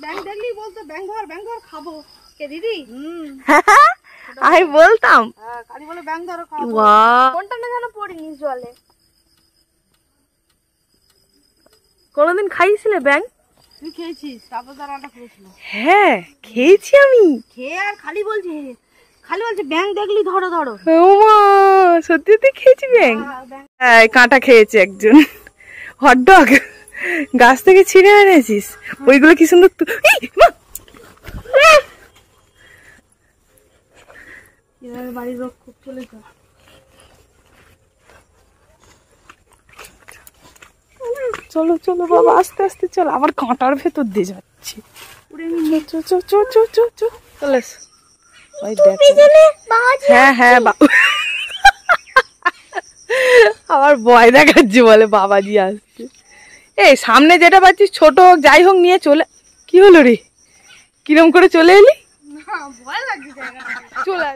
ব্যাং দেখলেই বলতো ব্যাং ধর খাবো কে দিদি। আমি বলতাম কালি বলে ব্যাং ধরো খাবো। কোনটা না যেন পড়িনি জলে। কোনদিন খাইছিলে ব্যাং? তুই খেয়েছিস? তারপর তার আটা খেয়েছিল। হ্যাঁ খেয়েছি আমি। খেয়ে আর খালি বলছে ব্যাং দেখলি ধরো। ওমা সত্যি সত্যি খেয়েছি ব্যাং? হ্যাঁ কাঁটা খেয়েছে একজন। হটডগ গাছ থেকে ছিঁড়ে এনেছিস? ওইগুলো কি সুন্দর। বাড়ির লোক খুব চলেছে। চলো চলো বাবা আস্তে আস্তে চলো। আবার কাঁটার ভেতর দিয়ে যাচ্ছে। হ্যাঁ হ্যাঁ আবার ভয় দেখাচ্ছে বলে বাবাজি আসছে। এই সামনে যেটা পাচ্ছিস ছোট হোক যাই হোক নিয়ে চলে। কি হলো রে কিরম করে চলে এলি? ভয় লাগছে চলে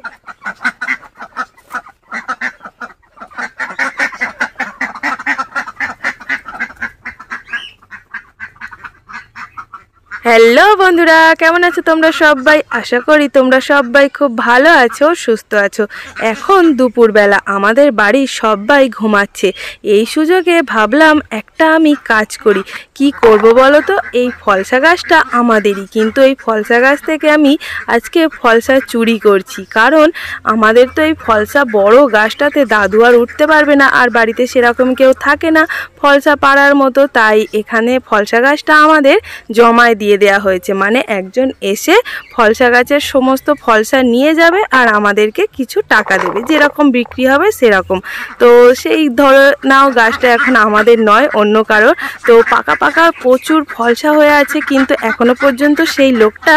হ্যালো বন্ধুরা, কেমন আছো তোমরা সবাই? আশা করি তোমরা সবাই খুব ভালো আছো, সুস্থ আছো। এখন দুপুরবেলা আমাদের বাড়ির সবাই ঘুমাচ্ছে। এই সুযোগে ভাবলাম একটা আমি কাজ করি। কি করব বলো তো? এই ফলসা গাছটা আমাদেরই, কিন্তু এই ফলসা গাছ থেকে আমি আজকে ফলসা চুরি করছি। কারণ আমাদের তো এই ফলসা বড় গাছটাতে দাদু আর উঠতে পারবে না, আর বাড়িতে সেরকম কেউ থাকে না ফলসা পাড়ার মতো। তাই এখানে ফলসা গাছটা আমাদের জমায় দিয়ে দেওয়া হয়েছে। মানে একজন এসে ফলসা গাছের সমস্ত ফলসা নিয়ে যাবে আর আমাদেরকে কিছু টাকা দেবে, যেরকম বিক্রি হবে সেরকম। তো সেই ধরো নাও গাছটা এখন আমাদের নয়, অন্য কারোর। তো পাকা পাকা প্রচুর ফলসা হয়ে আছে, কিন্তু এখনো পর্যন্ত সেই লোকটা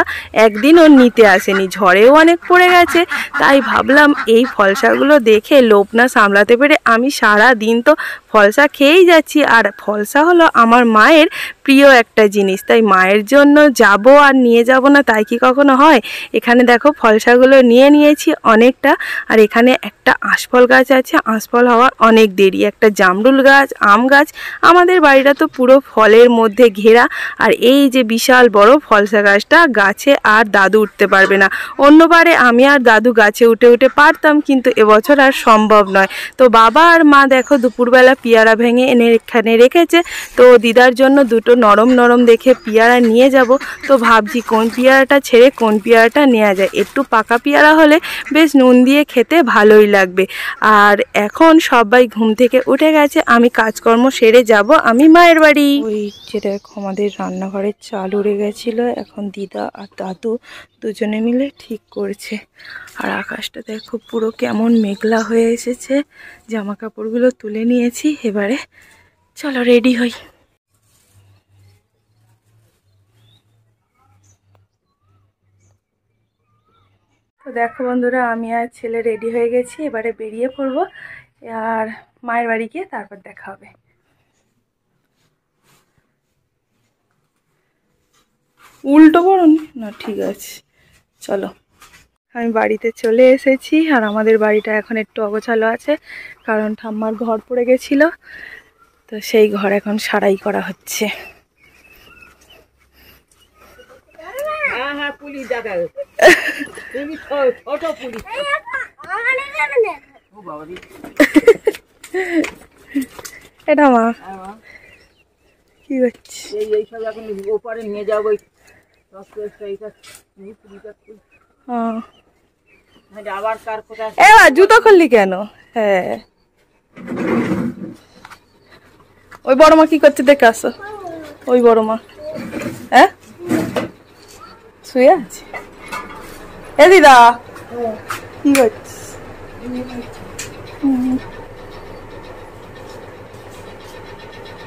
একদিনও নিতে আসেনি। ঝড়েও অনেক পড়ে গেছে। তাই ভাবলাম এই ফলসাগুলো দেখে লোভ না সামলাতে পেরে আমি সারা দিন তো ফলসা খেয়েই যাচ্ছি। আর ফলসা হলো আমার মায়ের প্রিয় একটা জিনিস, তাই মায়ের জন্য যাব আর নিয়ে যাব না তাই কি কখনো হয়? এখানে দেখো ফলসাগুলো নিয়ে নিয়েছি অনেকটা। আর এখানে একটা আঁশফল গাছ আছে, আঁশফল হওয়ার অনেক দেরি। একটা জামরুল গাছ, আম গাছ। আমাদের বাড়িটা তো পুরো ফলের মধ্যে ঘেরা। আর এই যে বিশাল বড় ফলসা গাছটা, গাছে আর দাদু উঠতে পারবে না। অন্যবারে আমি আর দাদু গাছে উঠে উঠে পারতাম, কিন্তু এবছর আর সম্ভব নয়। তো বাবা আর মা দেখো দুপুরবেলা পেয়ারা ভেঙে এনে এখানে রেখেছে। তো দিদার জন্য দুটো নরম নরম দেখে পেয়ারা নিয়ে যাব। তো ভাবছি কোন পেয়ারাটা ছেড়ে কোন পেয়ারাটা নেওয়া যায়। একটু পাকা পেয়ারা হলে বেশ নুন দিয়ে খেতে ভালোই লাগবে। আর এখন সবাই ঘুম থেকে উঠে গেছে, আমি কাজকর্ম সেরে যাব আমি মায়ের বাড়ি। ওই যে দেখো আমাদের রান্নাঘরের চাল উড়ে গেছিলো, এখন দিদা আর দাদু দুজনে মিলে ঠিক করছে। আর আকাশটা দেখো পুরো কেমন মেঘলা হয়ে এসেছে। জামা কাপড়গুলো তুলে নিয়েছি, এবারে চলো রেডি হই। তো দেখো বন্ধুরা, আমি আর ছেলে রেডি হয়ে গেছি, এবারে বেরিয়ে পড়বো। আর মায়ের বাড়ি গিয়ে তারপর দেখা হবে। উল্টো করো না, ঠিক আছে চলো। আমি বাড়িতে চলে এসেছি। আর আমাদের বাড়িটা এখন একটু অগোছালো আছে, কারণ ঠাম্মার ঘর পড়ে গেছিলো। তো সেই ঘর এখন সারাই করা হচ্ছে। এটা মা কি করছি? এইসব এখন ওপারে নিয়ে যাবো। আবার কার কোথায় জুতো খুললি কেন? হ্যাঁ ওই বড় মা কি করছে দেখে আসো। ওই বড় মা হ্যাঁ শুয়ে আছে। এ দিদা কি করছিস?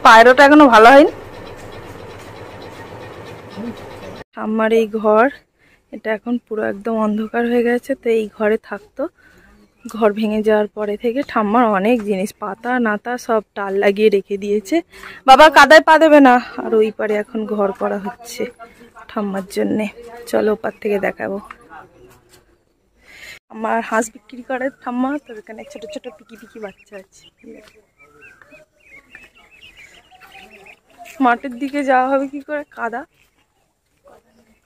পায়রাটা এখনো ভালো হয়নি। আমার এই ঘর, এটা এখন পুরো একদম অন্ধকার হয়ে গেছে। তো এই ঘরে থাকতো। ঘর ভেঙে যাওয়ার পরে থেকে ঠাম্মার অনেক জিনিস পাতা নাতা সব টাল লাগিয়ে রেখে দিয়েছে। বাবা কাদায় পা দেবে না। আর ওই পারে এখন ঘর করা হচ্ছে ঠাম্মার জন্যে। চলো ওপার থেকে দেখাবো। আমার হাঁস বিক্রি করে ঠাম্মা, তো এখানে ছোট ছোট পিকি পিকি বাচ্চা আছে। মাঠের দিকে যাওয়া হবে কি করে? কাদা।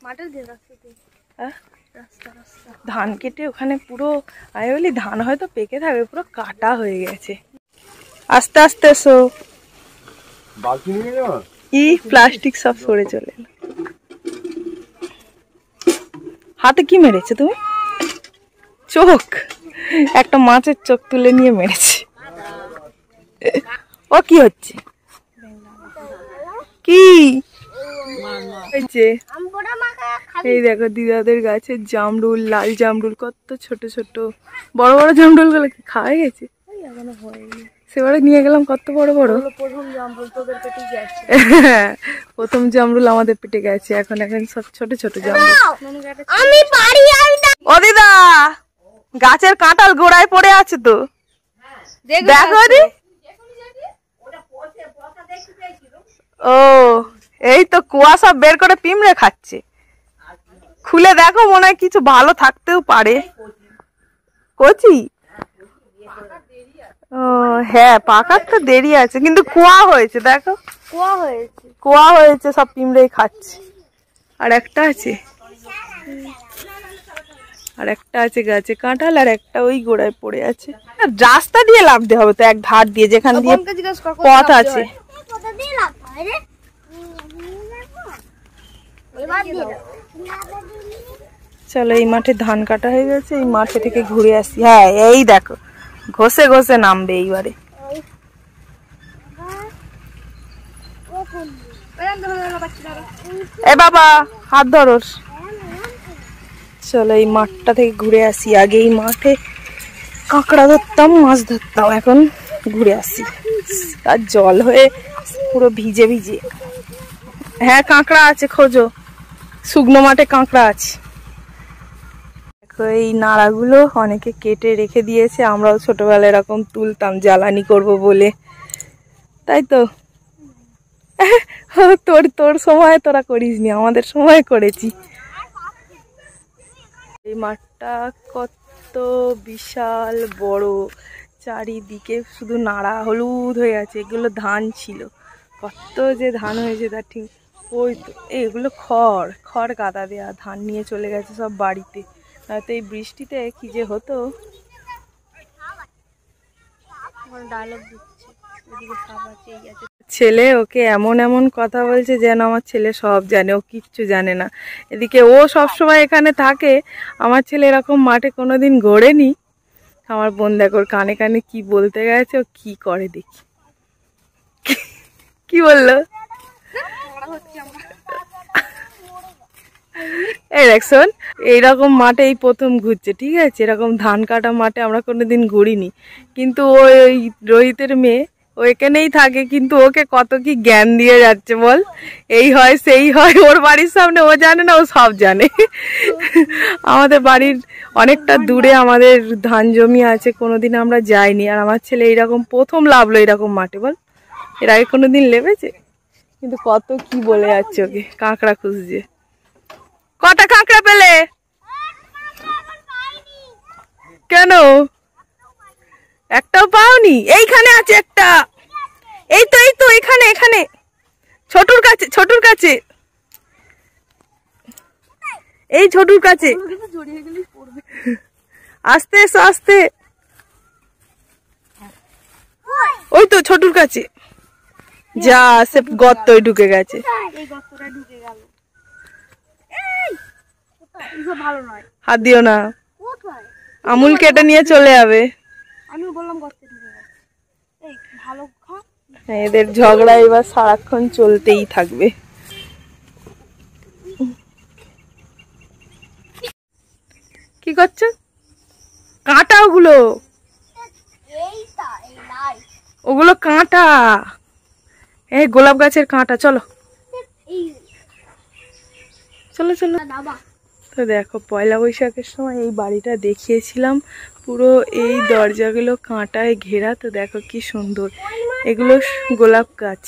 মাঠের যে রাস্তাতে হ্যাঁ রাস্তা রাস্তা ধান কেটে ওখানে পুরো আমি বলি ধান হয়তো পেকে থাকবে, পুরো কাটা হয়ে গেছে। আস্তে আস্তে এসো, ই প্লাস্টিক সব সরে চলে এলো। হাতে কি মেরেছে তুমি? চোখ, একটা মাছের চোখ তুলে নিয়ে মেরেছে। ও কি হচ্ছে, কি হয়েছে? এই দেখো দিদাদের গাছের জামরুল, লাল জামরুল, কত ছোট ছোট। বড় বড় জামরুল গুলো কি খাওয়া গেছে? সেবারে নিয়ে গেলাম, কত বড় বড়। প্রথম জামরুল তোদের পেটে গেছে। প্রথম জামরুল আমাদের পেটে গেছে, এখন এখন সব ছোট ছোট জামরুল। আমি পারি ও দিদা, গাছের কাঁঠাল গোড়ায় পড়ে আছে তো, দেখো দি। ও এই তো কুয়াশা বের করে পিমড়ে খাচ্ছে, খুলে দেখো, মনে হয় কিছু ভালো থাকতেও পারে। কচি? ও হ্যাঁ, পাকার তো দেরি আছে, কিন্তু কুয়া হয়েছে দেখো, কুয়া হয়েছে, সব পিমড়েই খাচ্ছে। আর একটা আছে, আর একটা আছে গাছে কাঁঠাল, আর একটা ওই গোড়ায় পড়ে আছে। রাস্তা দিয়ে লাফতে হবে তো, এক ধার দিয়ে, যেখান দিয়ে পথ আছে। চলো, এই মাঠে ধান কাটা হয়ে গেছে, এই মাঠে থেকে ঘুরে আসি। হ্যাঁ এই দেখো, ঘষে ঘষে নামবে এইবারে। এ বাবা, হাত ধরো। চলো, এই মাঠটা থেকে ঘুরে আসি। আগে এই মাঠে কাঁকড়া ধরতাম, মাছ ধরতাম, এখন ঘুরে আসি। আর জল হয়ে পুরো ভিজে ভিজে। হ্যাঁ কাঁকড়া আছে, খোঁজো, শুকনো মাঠে কাঁকড়া আছে। দেখো এই নাড়াগুলো অনেকে কেটে রেখে দিয়েছে, আমরাও ছোটবেলায় এরকম তুলতাম জ্বালানি করব বলে, তাই তো। তোর তোর সময় তোরা করিসনি, আমাদের সময় করেছি। এই মাঠটা কত বিশাল বড়, চারিদিকে শুধু নাড়া হলুদ হয়ে আছে। এগুলো ধান ছিল, কত যে ধান হয়েছে তার ঠিক। ওই তো এগুলো খড়, খড় গাদা দেয়া, ধান নিয়ে চলে গেছে সব বাড়িতে। নয়তো এই বৃষ্টিতে কি যে হতো। ছেলে ওকে এমন এমন কথা বলছে যেন আমার ছেলে সব জানে, ও কিচ্ছু জানে না। এদিকে ও সবসময় এখানে থাকে, আমার ছেলে এরকম মাঠে কোনোদিন ঘোরেনি। আমার বোন দেখো কানে কানে কি বলতে গেছে, ও কি করে দেখি। কি বললো? এই দেখ শোন, এইরকম মাঠে এই প্রথম ঘুরছে, ঠিক আছে? এরকম ধান কাটা মাঠে আমরা কোনোদিন ঘুরিনি। কিন্তু ওই রোহিতের মেয়ে, ও এখানেই থাকে, কিন্তু ওকে কত কি জ্ঞান দিয়ে যাচ্ছে বল। এই হয় সেই হয়, ওর বাড়ির সামনে ও জানে না, ও সব জানে। আমাদের বাড়ির অনেকটা দূরে আমাদের ধান জমি আছে, কোনোদিন আমরা যাইনি। আর আমার ছেলে এইরকম প্রথম লাভলো এরকম মাঠে, বল এর আগে কোনোদিন লেবেছে? কিন্তু কত কি বলে যাচ্ছে ওকে, কাঁকড়া খুঁজছে। কটা কাঁকড়া পেলে? কেন একটাও পাওনি? এইখানে আছে একটা, এই তো এই তো, এখানে এখানে, ছোটুর কাছে, ছোটুর কাছে, এই ছোটুর কাছে। আস্তে এসো, আস্তে। ওই তো ছোটুর কাছে। যা, সে গর্তই ঢুকে গেছে। হাত দিও না, আমুল কেটে নিয়ে চলে যাবে। এদের ঝগড়া এবার সারাক্ষণ চলতেই থাকবে। কি করছো? কাঁটা ওগুলো, ওগুলো কাঁটা, এই গোলাপ গাছের কাঁটা। চলো চলো চলো। তো দেখো, পয়লা বৈশাখের সময় এই বাড়িটা দেখিয়েছিলাম, পুরো এই দরজাগুলো কাঁটায় ঘেরা। তো দেখো কি সুন্দর, এগুলো গোলাপ গাছ।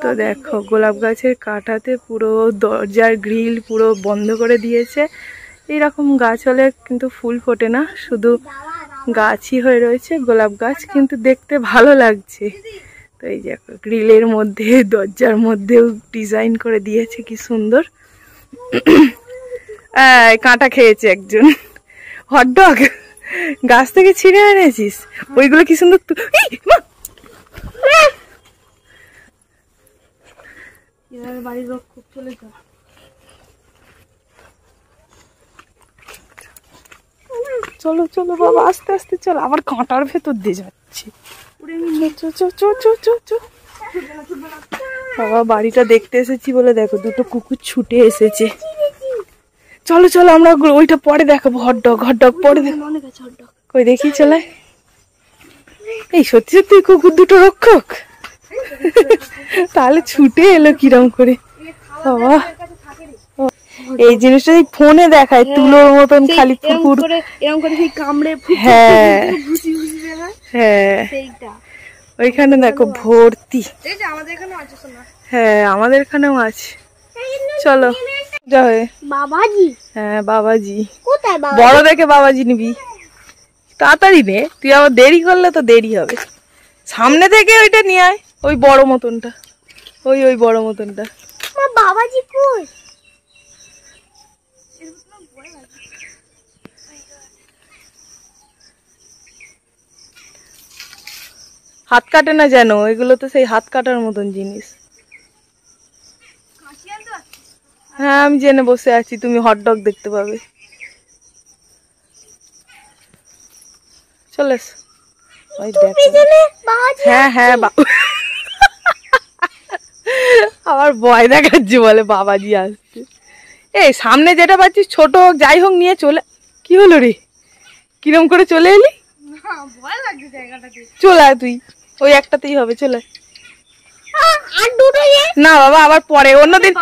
তো দেখো গোলাপ গাছের কাঁটাতে পুরো দরজার গ্রিল পুরো বন্ধ করে দিয়েছে। এইরকম গাছ হলে কিন্তু ফুল ফোটে না, শুধু গাছই হয়ে রয়েছে গোলাপ গাছ, কিন্তু দেখতে ভালো লাগছে। তো তো এই যে গ্রিলের মধ্যে দরজার মধ্যেও ডিজাইন করে দিয়েছে, কি সুন্দর। কাঁটা খেয়েছে একজন। হটডগ গাছ থেকে ছিঁড়ে এনেছিস? ওইগুলো কি সুন্দর। বাড়ির লোক খুব চলে যা। চলো চলো বাবা, আস্তে আস্তে চলো। আবার কাঁটার ভেতর দিয়ে যাচ্ছে। বাবা বাড়িটা দেখতে এসেছি বলে দেখো দুটো কুকুর ছুটে এসেছে। চলো চলো, আমরা ওইটা পরে দেখাবো। হটডগ হটডগ পরে দেখো। কই দেখি চলে। এই সত্যি সত্যি কুকুর দুটো রক্ষক। তাহলে ছুটে এলো কিরম করে বাবা। এই জিনিসটা ফোনে দেখায় তুলোর মতন খালি পুকুর। হ্যাঁ হ্যাঁ, ওইখানে দেখো ভর্তি। হ্যাঁ আমাদের এখানেও আছে। চলো যাবে বাবাজি। হ্যাঁ বাবাজি। কোথায় বড় দেখে বাবাজি নিবি, তাড়াতাড়ি নে। তুই আবার দেরি করলে তো দেরি হবে। সামনে থেকে ওইটা নিয়ে আয়, ওই বড় মতনটা। ওই ওই বড় মতনটা। বাবাজি কই? হাত কাটে না যেন, এগুলো তো সেই হাত কাটার মতন জিনিস। হ্যাঁ আমি জেনে বসে আছি, তুমি হটডগ দেখতে পাবে। চলে এসো। ওই দেখো। হ্যাঁ হ্যাঁ আবার ভয় দেখাচ্ছি বলে বাবাজি আসছে। এই সামনে যেটা পাচ্ছিস ছোট হোক যাই হোক নিয়ে চলে। কি হলো রে, কিরম করে চলে এলি? চলে আয় তুই, ওই একটাতেই হবে। চলে না বাবা, আবার পরে অন্যদিন।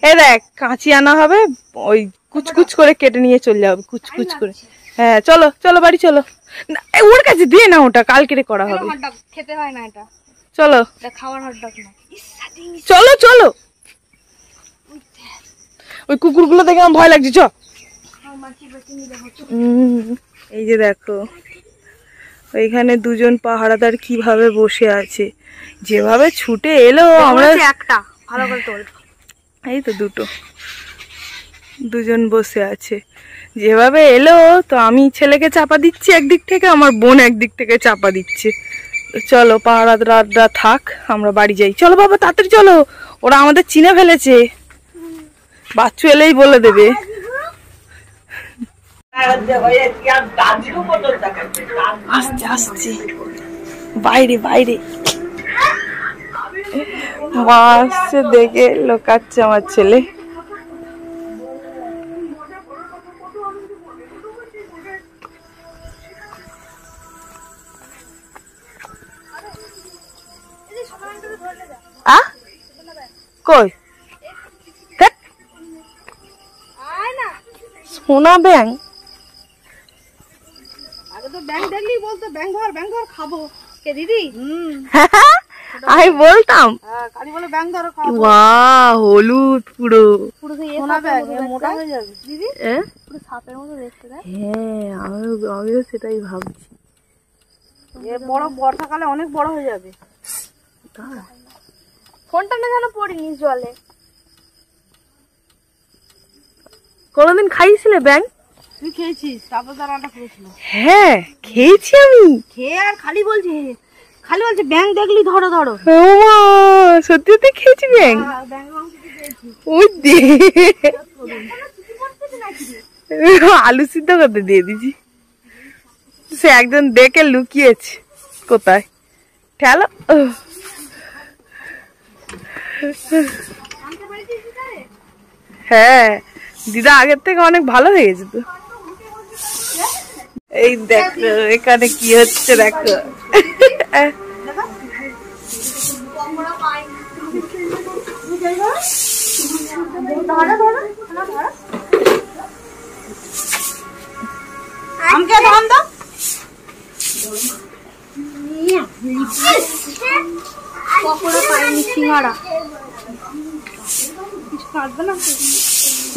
এ দেখ কাঁচি আনা হবে, ওই কুচকুচ করে কেটে নিয়ে চলে যাবে, কুচকুচ করে। হ্যাঁ চলো চলো বাড়ি চলো। ওর কাছে দিয়ে না, ওটা কালকেরে করা হবে। খেতে হয় না এটা। চলো খাওয়ার হটডগ না। চলো চলো। ওই কুকুরগুলো দেখে আমার ভয় লাগছে। চ। এই যে দেখো ওইখানে দুজন পাহারাদার কিভাবে বসে আছে, যেভাবে ছুটে এলো। আমরা একটা ভালো করে তোল। এই তো দুজন বসে আছে, যেভাবে এলো। তো আমি ছেলেকে চাপা দিচ্ছি একদিক থেকে, আমার বোন একদিক থেকে চাপা দিচ্ছে। চলো পাহারাদাররা থাক, আমরা বাড়ি যাই। চলো বাবা তাড়াতাড়ি চলো, ওরা আমাদের চিনে ফেলেছে। বাচ্চু এলেই বলে দেবে। আসছে আসছে, বাইরে বাইরে মা আসছে দেখে লোকাচ্ছে আমার ছেলে। কই সোনা ব্যাং? আগে তো ব্যাং দেখলি বলতো ব্যাং ধর খাবো। কে দিদি? আমি বলতাম কালি বলে ব্যাং ধরো খাবো। বাহ হলুদ পুরো পুরো সোনা ব্যাং, মোটা হয়ে যাবে দিদি। পুরো সাপের মতো দেখতে দেখ। হ্যাঁ আমিও সেটাই ভাবছি। এ বড় বর্ষাকালে অনেক বড় হয়ে যাবে। ফোনটা না যেন পড়িনি জলে। কোনদিন খাইছিলে ব্যাং? তুই খেয়েছিস? তারপর রান্না করেছিল। হ্যাঁ খেয়েছি আমি। খেয়ে আর খালি বলছে ব্যাং দেখলি ধরো ধরো। সত্যি সত্যি খেয়েছি ব্যাং। ওই দে আলু সিদ্ধ করতে দিয়ে দিছি। সে একজন দেখে লুকিয়েছে কোথায়। ঠেলো। হ্যাঁ দিদা আগের থেকে অনেক ভালো হয়ে গেছে তো। এই দেখো এখানে কি হচ্ছে দেখো।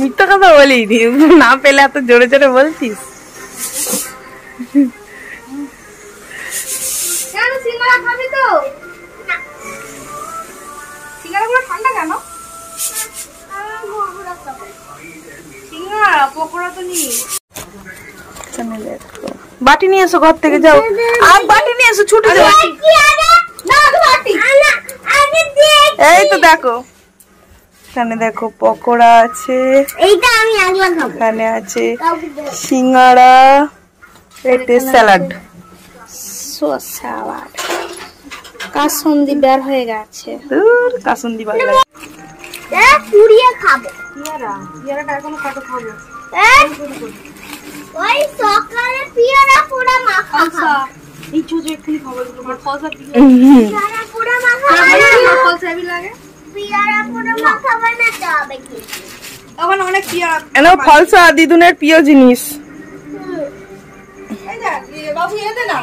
মিথ্যা কথা বলিনি, না পেলে এত জোরে জোরে বলছিস। সিঙ্গারা খাবি তো? বাটি নিয়ে এসো ঘর থেকে, যাও আর বাটি নিয়ে এসো, ছুটে যাও। এই তো দেখো, এখানে দেখো পকোড়া আছে, এখানে আছে সিঙ্গাড়া, এটা স্যালাড। কাসুন্দি বের হয়ে গেছে, কাসুন্দি ভালো লাগে। পুড়িয়ে খাবো। পিয়ারাটা এখনো কত খাবো? ওই সকালে পিয়ারা পুরা মাখা খাবো। এই চুজে এক্ষুনি খাবো, পিয়ারা পুরা মাখা লাগে, পিয়ারা পুরা মাখা বানাতে হবে কি? তখন অনেক পিয়ারা। এনো ফলসা দিদুনের প্রিয় জিনিস। এই যা বাবু এতে না।